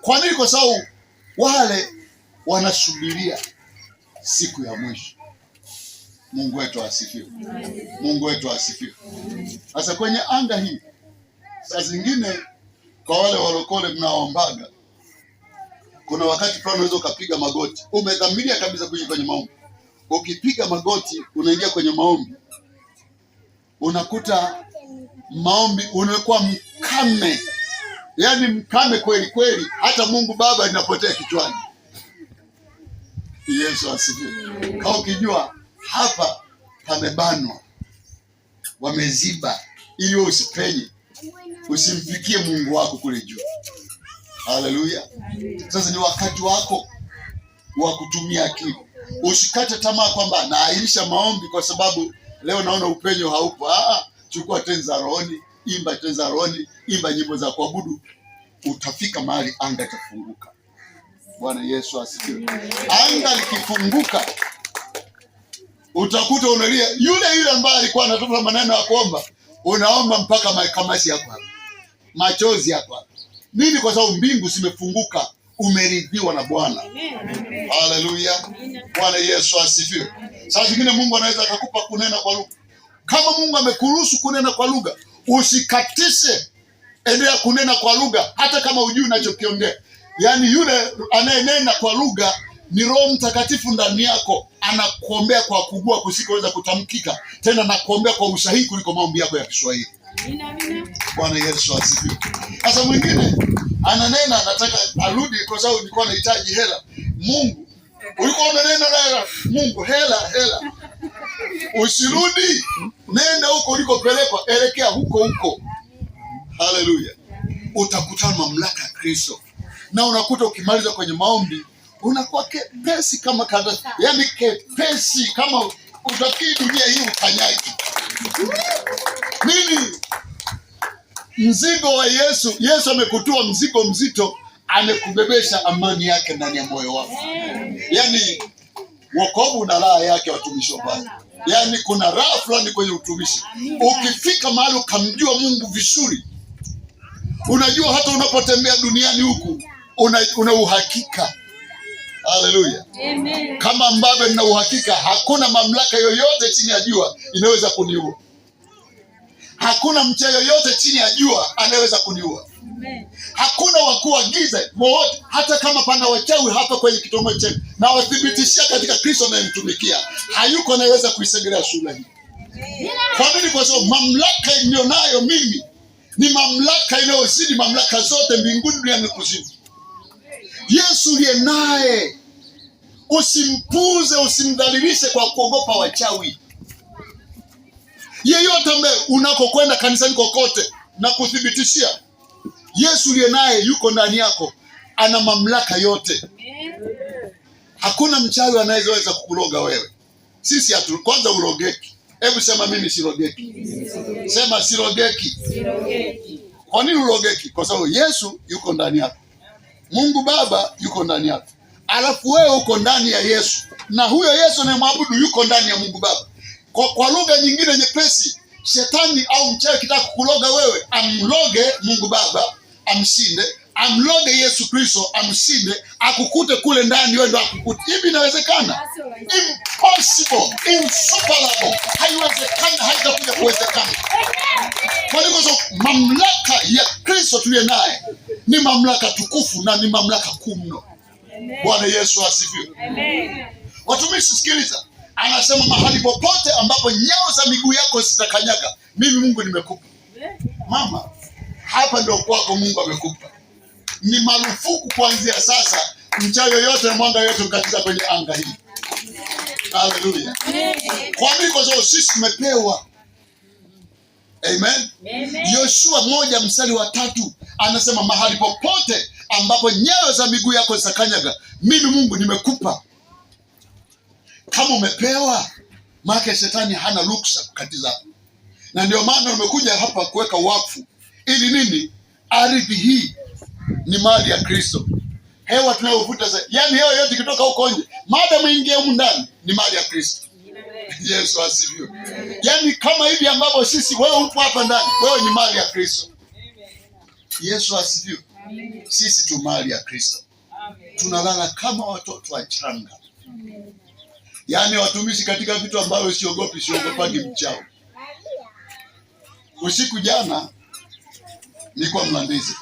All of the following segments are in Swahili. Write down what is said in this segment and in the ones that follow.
Kwa nini? Kwa sababu wale wanasubiria siku ya mwisho. Mungu wetu asifiwe. Mungu wetu asifiwe. Sasa kwenye anga hii, saa zingine kwa wale walokole mnaoombaga, kuna wakati fulani unaweza ukapiga magoti. Umedhamiria kabisa kuingia kwenye maombi. Ukipiga magoti, unaingia kwenye maombi, unakuta maombi unakuwa mkame. Yaani mkame kweli kweli, hata Mungu Baba inapotea kichwani. Yesu asifiwe. Kama ukijua hapa pamebanwa, wameziba ili wewe usipenye, usimfikie Mungu wako kule juu. Haleluya. Sasa ni wakati wako wa kutumia akili. Usikate tamaa kwamba naahirisha maombi kwa sababu leo naona upenyo haupo. Chukua tenza rohoni, imba tenza rohoni, imba nyimbo za kuabudu. Utafika mahali anga itafunguka. Bwana Yesu asifiwe. Anga likifunguka, utakuta unalia yule ambaye alikuwa anatoa maneno ya kuomba, unaomba mpaka makamasi yako hapa, machozi yako hapa. Nini? Kwa sababu mbingu zimefunguka, umeridhiwa na Bwana. Haleluya. Bwana Yesu asifiwe. Saa zingine Mungu anaweza akakupa kunena kwa lugha. Kama Mungu amekuruhusu kunena kwa lugha, usikatishe, endelea kunena kwa lugha hata kama hujui unachokiongea. Yaani yule anayenena kwa lugha ni Roho Mtakatifu ndani yako, anakuombea kwa kugua kusikoweza kutamkika, tena nakuombea kwa usahihi kuliko maombi yako ya Kiswahili. Bwana Yesu asifiwe. Sasa mwingine ananena anataka arudi kwa sababu nilikuwa nahitaji hela. Mungu, ulikuwa unanena na Mungu hela. Usirudi, nenda huko ulikopelekwa, elekea huko. Haleluya. Utakutana mamlaka ya Kristo. Na unakuta ukimaliza kwenye maombi unakuwa kepesi kama karatasi. Yaani kepesi kama utakii dunia hii ukanyaki. Nini? Mzigo wa Yesu. Yesu amekutua mzigo mzito, amekubebesha amani yake ndani ya moyo wako. Yaani wokovu na raha yake, watumishi wa Bwana. Yaani kuna raha fulani kwenye utumishi. Ukifika mahali ukamjua Mungu vizuri, unajua hata unapotembea duniani huku una uhakika. Haleluya. Amen. Kama ambavyo nina uhakika hakuna mamlaka yoyote chini ya jua inaweza kuniua. Hakuna mchawi yoyote chini ya jua anaweza kuniua. Amen. Hakuna wakuu wa giza wote, hata kama pana wachawi hapa kwenye kitongoji chetu, na wathibitishia katika Kristo anayemtumikia, hayuko anayeweza kuisengelea shule hii. Kwa nini? Kwa sababu mamlaka nilionayo mimi ni mamlaka inayozidi mamlaka zote mbinguni, duniani na kuzimu. Yesu ndiye naye. Usimpuze, usimdhalilishe kwa kuogopa wachawi. Yeyote ambaye unakokwenda kanisani kokote, na kuthibitishia Yesu ndiye naye yuko ndani yako, ana mamlaka yote. Hakuna mchawi anayeweza kukuloga wewe. Sisi kwanza urogeki. Hebu sema mimi sirogeki. Sema sirogeki. Kwa nini urogeki? Kwa sababu Yesu yuko ndani yako. Mungu Baba yuko ndani yako. Alafu wewe uko ndani ya Yesu. Na huyo Yesu anayemwabudu yuko ndani ya Mungu Baba. Kwa lugha nyingine nyepesi, shetani au mchawi kitaka kukuloga wewe, amloge Mungu Baba, amshinde, amloge Yesu Kristo, amshinde, akukute kule ndani, wewe ndo akukute. Hivi inawezekana? Impossible, insuperable. Haiwezekani, haitakuja kuwezekana. Kwa hiyo mamlaka ya Kristo tuliye naye ni mamlaka tukufu na ni mamlaka kuu mno. Bwana Yesu asifiwe. Amen. Watumishi, sikiliza. Anasema mahali popote ambapo nyao za miguu yako zitakanyaga, mimi Mungu nimekupa. Mama, hapa ndio kwako Mungu amekupa. Ni marufuku kuanzia sasa mchawi yoyote na mwanga yoyote ukatiza kwenye anga hii. Haleluya. Kwa nini? Kwa sababu sisi tumepewa. Amen. Yoshua 1:3 anasema mahali popote ambapo nyayo za miguu yako zitakanyaga, mimi Mungu nimekupa. Kama umepewa, maana shetani hana ruksa kukatiza. Na ndio maana umekuja hapa kuweka wakfu. Ili nini? Ardhi hii ni mali ya Kristo. Hewa tunayovuta sasa, yaani hewa yote kutoka huko nje, maadamu ingie humu ndani, ni mali ya Kristo. Yesu asifiwe. Yaani kama hivi ambavyo sisi, wewe upo hapa ndani, wewe ni mali ya Kristo. Yesu asifiwe. Sisi tu mali ya Kristo. Tunalala kama watoto wachanga. Yaani watumishi katika vitu ambavyo siogopagi mchao. Usiku jana nilikuwa Mlandizi,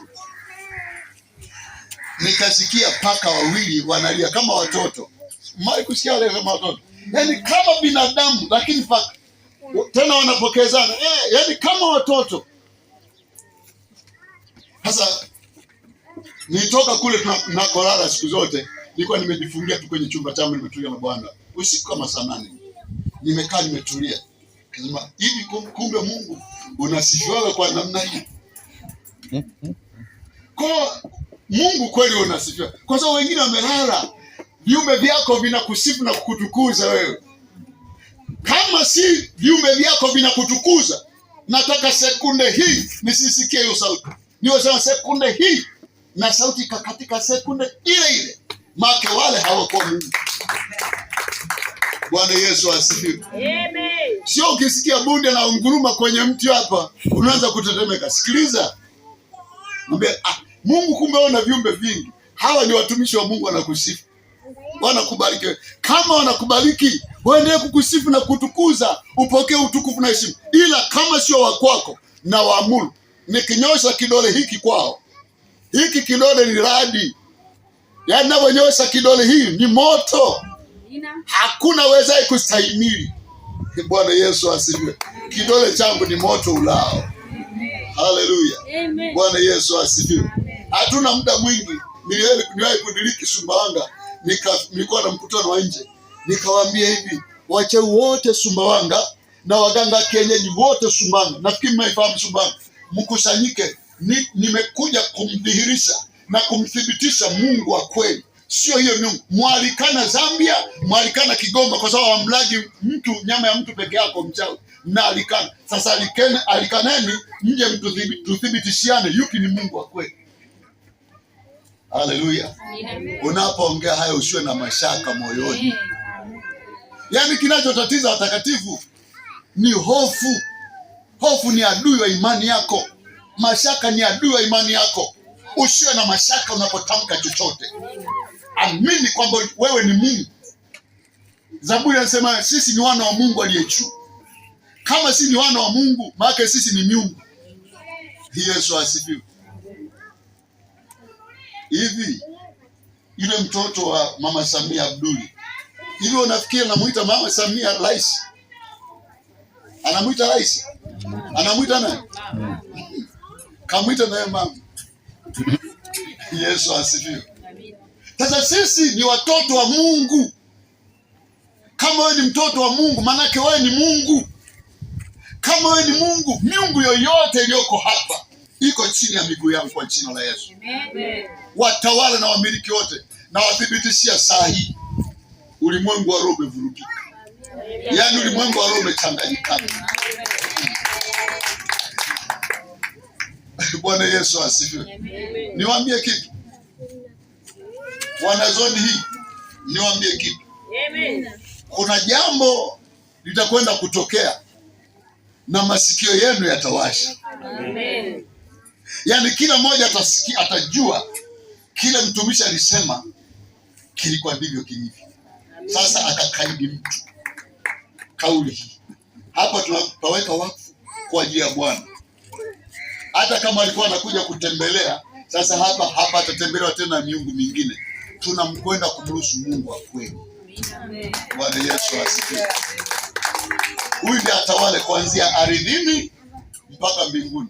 nikasikia paka wawili wanalia kama watoto. Mali kusikia wale kama watoto, yaani kama binadamu lakini paka tena wanapokezana, yaani kama watoto. Sasa nitoka kule tunakolala siku zote, nilikuwa nimejifungia tu kwenye chumba changu, nimetulia na Bwana. Usiku kama saa 8 nimekaa nimetulia, kasema hivi, kumbe Mungu unasifiwa kwa namna hii. Kwa Mungu kweli unasifiwa, kwa sababu wengine wamelala, viumbe vyako vinakusifu na kukutukuza wewe. Kama si viumbe vyako vinakutukuza, nataka sekunde hii nisisikie hiyo sauti. Niwasema sekunde hii na sauti katika sekunde ile ile, make wale hawakuwa Mungu. Bwana Yesu asifiwe. Amen. Sio ukisikia bunde na unguruma kwenye mti hapa unaanza kutetemeka. Sikiliza. Mwambie, Mungu kumbe una viumbe vingi. Hawa ni watumishi wa Mungu, wanakusifu. Wanakubariki. Kama wanakubariki, waendelee kukusifu na kutukuza, upokee utukufu na heshima. Ila kama sio wa kwako, na waamuru nikinyosha kidole hiki kwao, hiki kidole ni radi. Yaani ninavyonyosha kidole hii ni moto. Hakuna wezaye kustahimili. Bwana Yesu asifiwe. Kidole changu ni moto ulao. Haleluya. Bwana Yesu asifiwe. Hatuna muda mwingi. Niliwahi kudiriki Sumbawanga. Nilikuwa na mkutano wa nje. Nikawaambia hivi, wachawi wote Sumbawanga na waganga kienyeji wote Sumbawanga, nafikiri mnaifahamu Sumbawanga, mkusanyike. Nimekuja kumdhihirisha na kumthibitisha Mungu wa kweli. Sio hiyo Mungu. Mwalikana Zambia, mwalikana Kigoma, kwa sababu amlagi mtu nyama ya mtu peke yako mchawi. Mnaalikana. Sasa alikaneni mje mtuthibitishiane yupi ni Mungu wa kweli. Haleluya. Unapoongea hayo usiwe na mashaka moyoni. Yaani kinachotatiza watakatifu ni hofu. Hofu ni adui wa imani yako. Mashaka ni adui wa imani yako. Usiwe na mashaka unapotamka chochote. Amini kwamba wewe ni Mungu. Zaburi inasema sisi ni wana wa Mungu aliye juu. Kama sisi ni wana wa Mungu, maana sisi ni miungu. Yesu asifiwe. Hivi yule mtoto wa Mama Samia Abduli, hivi unafikiri anamuita Mama Samia rais? Anamuita rais? Anamuita nani? Kamuita naye mama. Yesu asifiwe. Sasa sisi ni watoto wa Mungu. Kama wewe ni mtoto wa Mungu, manake wewe ni Mungu. Kama wewe ni Mungu, miungu yoyote iliyoko hapa iko chini ya miguu yangu kwa jina la Yesu. Amen. Watawala na wamiliki wote, na wathibitishia saa hii ulimwengu wa roho umevurugika. Yaani ulimwengu wa roho umechanganyikana. Bwana Yesu asifiwe. Niwaambie kitu. Wanazoni hii, niwaambie kitu. Amen. Kuna jambo litakwenda kutokea na masikio yenu yatawasha. Amen. Yaani kila mmoja atajua kile mtumishi alisema kilikuwa ndivyo kilivyo. Sasa akakaidi mtu kauli hii. Hapa tunaweka wakfu kwa ajili ya Bwana. Hata kama alikuwa anakuja kutembelea, sasa hapa atatembelewa tena miungu mingine. Tunamkwenda kumruhusu Mungu wa kweli. Bwana Yesu asifiwe. Huyu ndiye atawale kuanzia ardhini mpaka mbinguni.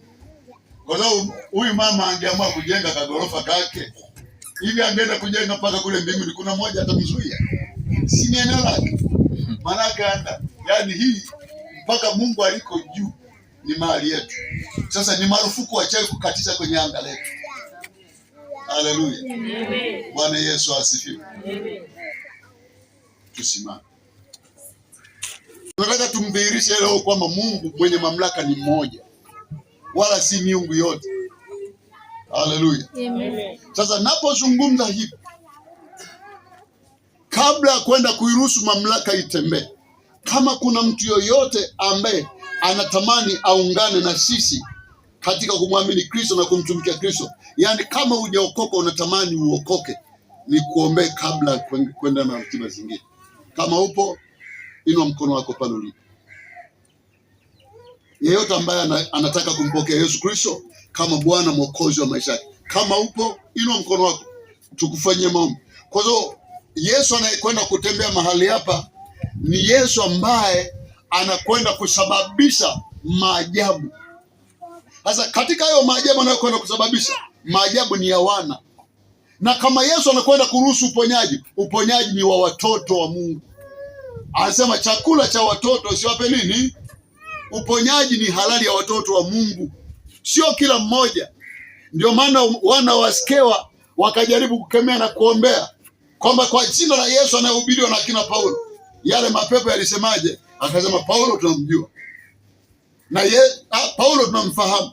Kwa sababu huyu mama angeamua kujenga kagorofa kake, hivi angeenda kujenga mpaka kule mbinguni, kuna mmoja atamzuia? Si ni eneo lake. Maanake yaani hii mpaka Mungu aliko juu ni mali yetu. Sasa ni marufuku wachawi kukatisha kwenye anga letu. Haleluya. Amen. Bwana Yesu asifiwe. Amen. Tusimame. Tunataka tumdhihirishe leo kwamba Mungu mwenye mamlaka ni mmoja, wala si miungu yote. Haleluya. Amen. Sasa napozungumza hivi, kabla ya kwenda kuiruhusu mamlaka itembee, kama kuna mtu yoyote ambaye anatamani aungane na sisi katika kumwamini Kristo na kumtumikia Kristo. Yaani kama hujaokoka unatamani uokoke, ni kuombee kabla kwenda na ratiba zingine. Kama upo, inua mkono wako pale ulipo. Yeyote ambaye anataka kumpokea Yesu Kristo kama Bwana Mwokozi wa maisha yake, kama upo, inua mkono wako tukufanyie maombi. Kwa hiyo Yesu anayekwenda kutembea mahali hapa ni Yesu ambaye anakwenda kusababisha maajabu. Sasa katika hayo maajabu anayokwenda kusababisha, maajabu ni ya wana. Na kama Yesu anakwenda kuruhusu uponyaji, uponyaji ni wa watoto wa Mungu. Anasema chakula cha watoto usiwape nini? Uponyaji ni halali ya watoto wa Mungu, sio kila mmoja. Ndio maana wana wa Skewa wakajaribu kukemea na kuombea kwamba kwa jina la Yesu anayehubiriwa na kina Paulo, yale mapepo yalisemaje? Akasema Paulo tunamjua na Paulo tunamfahamu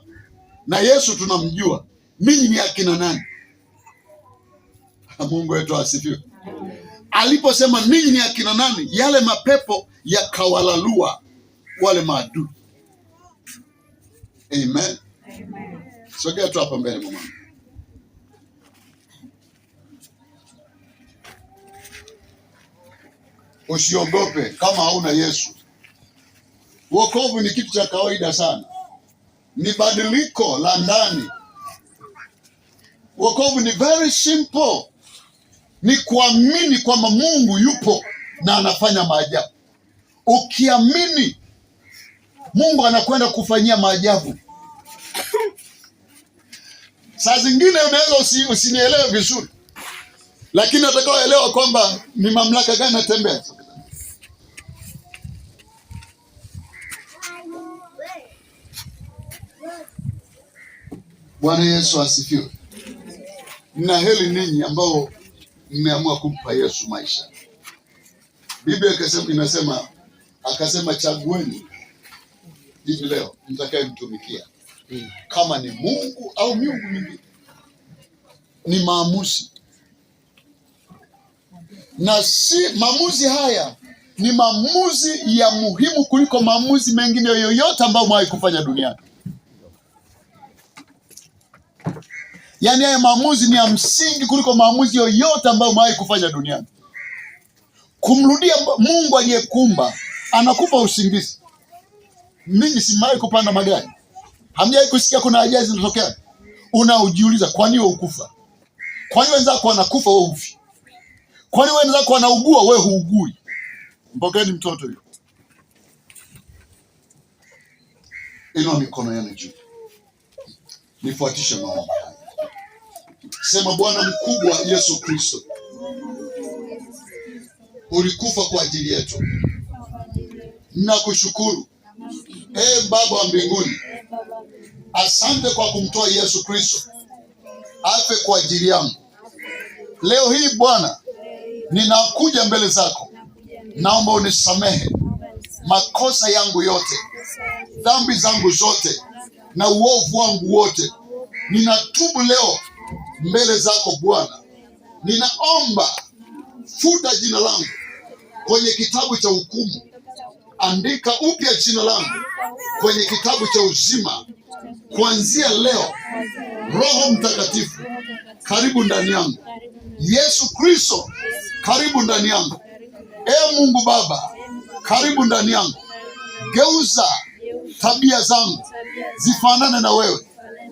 na Yesu tunamjua, ninyi ni akina nani? Mungu wetu asifiwe. Aliposema ninyi ni akina nani, yale mapepo yakawalalua wale maadui. Amen. Amen. Sogea tu hapa mbele mama. Usiogope kama hauna Yesu. Wokovu ni kitu cha kawaida sana. Ni badiliko la ndani. Wokovu ni very simple. Ni kuamini kwamba Mungu yupo na anafanya maajabu. Ukiamini, Mungu anakwenda kufanyia maajabu. Saa zingine unaweza usinielewe vizuri, lakini utakaoelewa kwamba ni mamlaka gani natembea. Bwana Yesu asifiwe. Na heri ninyi ambao mmeamua kumpa Yesu maisha. Biblia akasema chagueni hivi leo mtakayemtumikia, kama ni Mungu au miungu mingine. Ni maamuzi, na si maamuzi haya ni maamuzi ya muhimu kuliko maamuzi mengine yoyote ambayo mwahi kufanya duniani. Yaani haya maamuzi ni ya msingi kuliko maamuzi yoyote ambayo mwahi kufanya duniani. Kumrudia Mungu aliyekuumba, anakupa usingizi. Mimi simawahi kupanda magari. Hamjawahi kusikia kuna ajali zinatokea? Unajiuliza kwa nini wewe ukufa? Kwa nini wenzako wanakufa wewe ufi? Kwa nini wenzako wanaugua wewe huugui? Mpokeeni mtoto huyo. Inua mikono yenu juu. Nifuatishe maombi haya. Sema, Bwana mkubwa Yesu Kristo, ulikufa kwa ajili yetu. Nakushukuru Baba wa mbinguni, asante kwa kumtoa Yesu Kristo afe kwa ajili yangu. Leo hii Bwana, ninakuja mbele zako, naomba unisamehe makosa yangu yote, dhambi zangu zote na uovu wangu wote. Ninatubu leo mbele zako Bwana. Ninaomba futa jina langu kwenye kitabu cha hukumu, andika upya jina langu kwenye kitabu cha uzima. Kuanzia leo, Roho Mtakatifu karibu ndani yangu. Yesu Kristo karibu ndani yangu. Mungu Baba karibu ndani yangu. Geuza tabia zangu zifanane na wewe.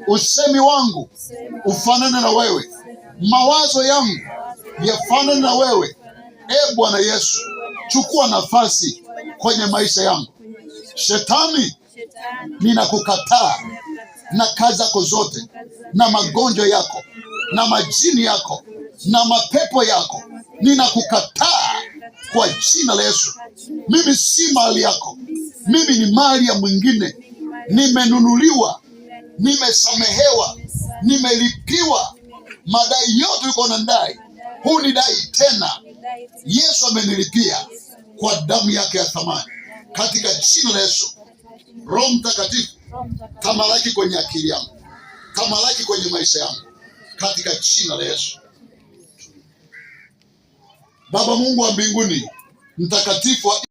Usemi wangu ufanane na wewe. Mawazo yangu yafanane na wewe. Bwana Yesu, chukua nafasi kwenye maisha yangu. Shetani, ninakukataa na kazi zako zote na magonjwa yako na majini yako na mapepo yako. Ninakukataa kwa jina la Yesu. Mimi si mali yako. Mimi ni mali ya mwingine. Nimenunuliwa, nimesamehewa, nimelipiwa. Madai yote yuko na ndai. Huu ni dai tena. Yesu amenilipia kwa damu yake ya thamani. Katika jina la Yesu, Roho Mtakatifu tamalaki kwenye akili yangu, tamalaki kwenye maisha yangu, katika jina la Yesu. Baba Mungu wa mbinguni, mtakatifu wa